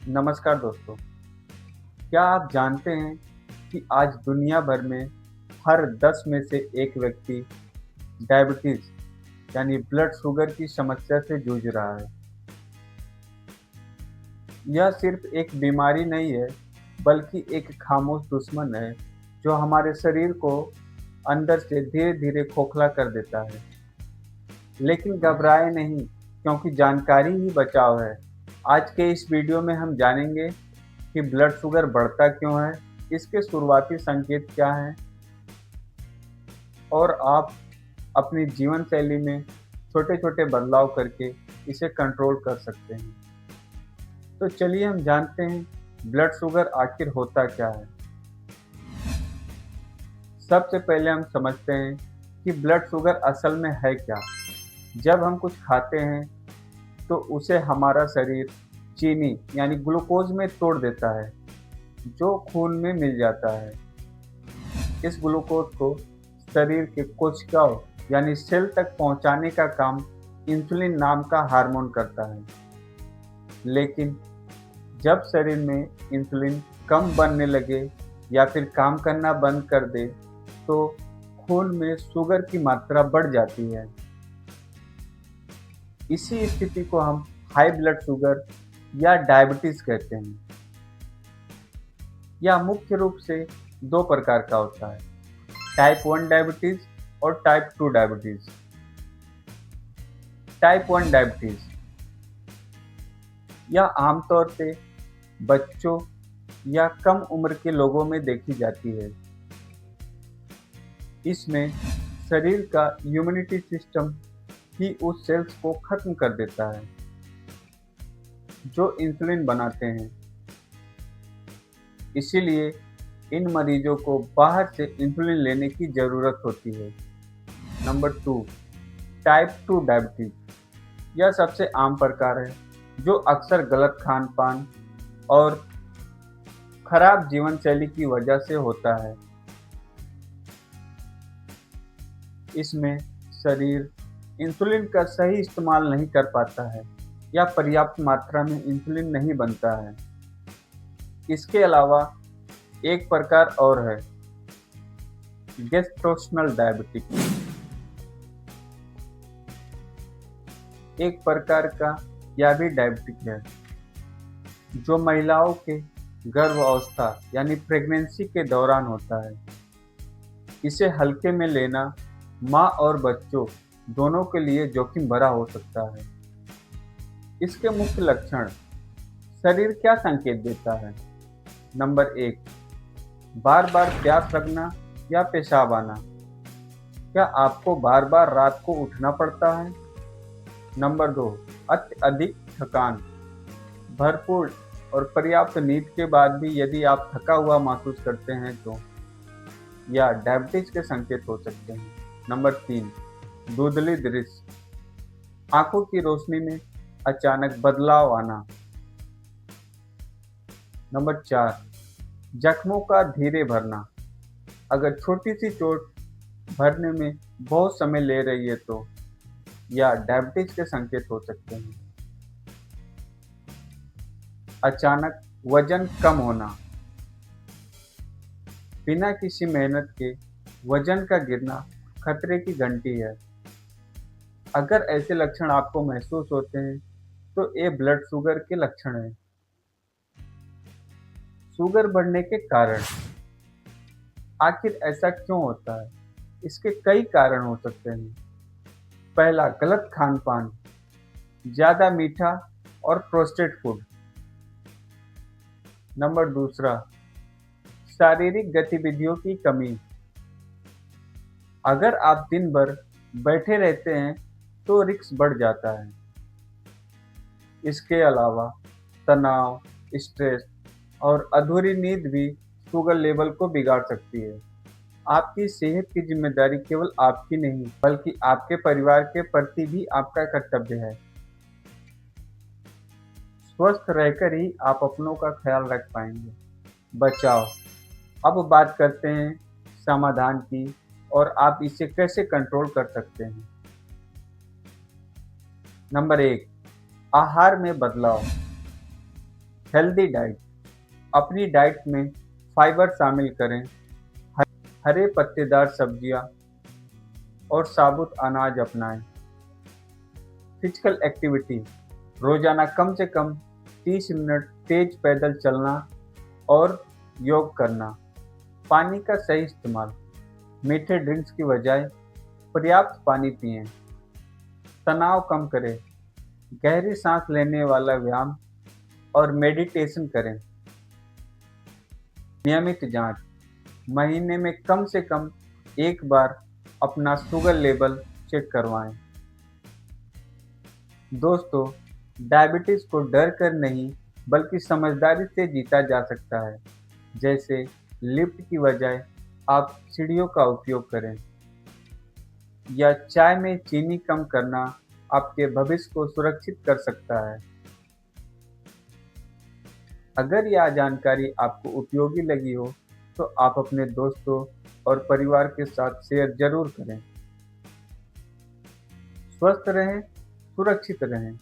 नमस्कार दोस्तों, क्या आप जानते हैं कि आज दुनिया भर में हर 10 में से एक व्यक्ति डायबिटीज़ यानी ब्लड शुगर की समस्या से जूझ रहा है। यह सिर्फ एक बीमारी नहीं है, बल्कि एक खामोश दुश्मन है, जो हमारे शरीर को अंदर से धीरे-धीरे खोखला कर देता है। लेकिन घबराएं नहीं, क्योंकि जानकारी ही बचाव है। आज के इस वीडियो में हम जानेंगे कि ब्लड शुगर बढ़ता क्यों है, इसके शुरुआती संकेत क्या हैं और आप अपनी जीवन शैली में छोटे-छोटे बदलाव करके इसे कंट्रोल कर सकते हैं। तो चलिए हम जानते हैं ब्लड शुगर आखिर होता क्या है। सबसे पहले हम समझते हैं कि ब्लड शुगर असल में है क्या। जब हम कुछ खाते हैं तो उसे हमारा शरीर चीनी यानी ग्लूकोज में तोड़ देता है, जो खून में मिल जाता है। इस ग्लूकोज को शरीर के कोशिकाओं यानी सेल तक पहुंचाने का काम इंसुलिन नाम का हार्मोन करता है। लेकिन जब शरीर में इंसुलिन कम बनने लगे या फिर काम करना बंद कर दे, तो खून में शुगर की मात्रा बढ़ जाती है। इसी स्थिति को हम हाई ब्लड शुगर या डायबिटीज कहते हैं। यह मुख्य रूप से दो प्रकार का होता है, टाइप 1 डायबिटीज और टाइप 2 डायबिटीज। टाइप 1 डायबिटीज यह आमतौर पे बच्चों या कम उम्र के लोगों में देखी जाती है। इसमें शरीर का इम्यूनिटी सिस्टम ही उस सेल्स को खत्म कर देता है जो इंसुलिन बनाते हैं। इसीलिए इन मरीजों को बाहर से इंसुलिन लेने की ज़रूरत होती है। Number 2, type 2 diabetes. यह सबसे आम प्रकार है, जो अक्सर गलत खान-पान और खराब जीवन शैली की वजह से होता है। इसमें शरीर इंसुलिन का सही इस्तेमाल नहीं कर पाता है या पर्याप्त मात्रा में इंसुलिन नहीं बनता है। इसके अलावा एक प्रकार और है, गेस्ट्रोस्टल डायबिटिक। एक प्रकार का यह भी डायबिटिक है, जो महिलाओं के गर्भावस्था यानी प्रेगनेंसी के दौरान होता है। इसे हल्के में लेना माँ और बच्चों दोनों के लिए जोखिम भरा हो सकता है। इसके मुख्य लक्षण शरीर क्या संकेत देता है। नंबर 1, बार बार प्यास लगना या पेशाब आना। क्या आपको बार बार रात को उठना पड़ता है। नंबर 2, अत्यधिक थकान। भरपूर और पर्याप्त नींद के बाद भी यदि आप थका हुआ महसूस करते हैं तो या डायबिटीज के संकेत हो सकते हैं। नंबर 3, धुंधली दृष्टि। आंखों की रोशनी में अचानक बदलाव आना। नंबर 4, जख्मों का धीरे भरना। अगर छोटी सी चोट भरने में बहुत समय ले रही है तो या डायबिटीज के संकेत हो सकते हैं। अचानक वजन कम होना। बिना किसी मेहनत के वजन का गिरना खतरे की घंटी है। अगर ऐसे लक्षण आपको महसूस होते हैं तो ये ब्लड शुगर के लक्षण हैं। शुगर बढ़ने के कारण आखिर ऐसा क्यों होता है। इसके कई कारण हो सकते हैं। पहला, गलत खान पान, ज़्यादा मीठा और प्रोसेस्ड फूड। नंबर दूसरा, शारीरिक गतिविधियों की कमी। अगर आप दिन भर बैठे रहते हैं तो रिस्क बढ़ जाता है। इसके अलावा तनाव, स्ट्रेस और अधूरी नींद भी शुगर लेवल को बिगाड़ सकती है। आपकी सेहत की जिम्मेदारी केवल आपकी नहीं, बल्कि आपके परिवार के प्रति भी आपका कर्तव्य है। स्वस्थ रहकर ही आप अपनों का ख्याल रख पाएंगे। बचाव। अब बात करते हैं समाधान की और आप इसे कैसे कंट्रोल कर सकते हैं। नंबर 1, आहार में बदलाव। Healthy diet. अपनी डाइट में फाइबर शामिल करें, हरे पत्तेदार सब्जियां और साबुत अनाज अपनाएं। फिजिकल एक्टिविटी, रोजाना कम से कम 30 मिनट तेज पैदल चलना और योग करना। पानी का सही इस्तेमाल, मीठे ड्रिंक्स की बजाय पर्याप्त पानी पिएं। तनाव कम करें, गहरी सांस लेने वाला व्यायाम और मेडिटेशन करें। नियमित जांच, महीने में कम से कम एक बार अपना शुगर लेवल चेक करवाएं। दोस्तों, डायबिटीज को डर कर नहीं बल्कि समझदारी से जीता जा सकता है। जैसे लिफ्ट की बजाय आप सीढ़ियों का उपयोग करें, या चाय में चीनी कम करना आपके भविष्य को सुरक्षित कर सकता है। अगर यह जानकारी आपको उपयोगी लगी हो तो आप अपने दोस्तों और परिवार के साथ शेयर जरूर करें। स्वस्थ रहें, सुरक्षित रहें।